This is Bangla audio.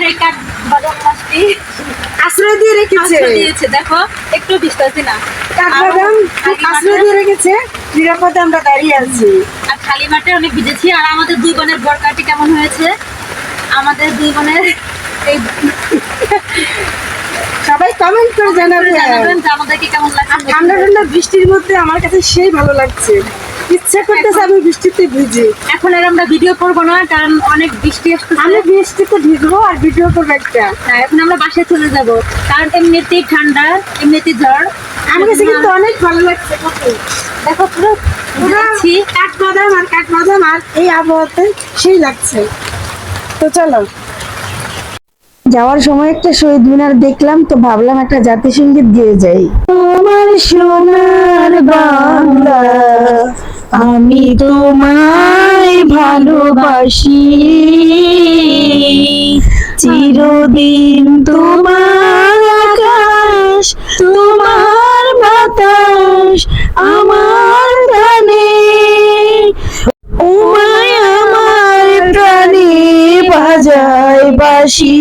এই কাঠ বাদাম গাছটি আশ্রয় দিয়ে রেখেছে। দিয়েছে, দেখো একটু ভিজতেছি না। কাঠবাদাম আশ্রয় দিয়ে রেখেছে, নিরাপদে আমরা দাঁড়িয়ে আছি। আর খালি মাঠে অনেক ভিজেছি। আর আমাদের দুই বোনের বরকাটি কেমন হয়েছে? আমাদের দুই বোনের এই সবাই কমেন্ট করে জানাবেন যে আমাদেরকে কেমন লাগছে। ঠান্ডা ঠান্ডা বৃষ্টির মধ্যে আমার কাছে সেই ভালো লাগছে, ইচ্ছা করতেছে আমি বৃষ্টিতে ভিজি। এখন আর আমরা ভিডিও করবো না, কারণ অনেক বৃষ্টি আসছে। আমি বৃষ্টিতে ভিজবো আর ভিডিও করবো একটা। এখন আমরা বাসায় চলে যাব, কারণ এমনিতেই ঠান্ডা, এমনিতেই জ্বর। আমার কাছে কিন্তু অনেক ভালো লাগছে। দেখো পুরো কাঠবাদাম আর এই আবহাওয়াতে সেই লাগছে। তো চলো, যাওয়ার সময় একটা শহীদ মিনার দেখলাম, তো ভাবলাম একটা জাতীয় সঙ্গীত গেয়ে যাই। তোমার সোনার বাংলা, আমি তোমায় ভালোবাসি, চিরদিন তোমার আকাশ, তোমার বাতাস আমার প্রাণে, আমার প্রাণে বাজায় বাঁশি।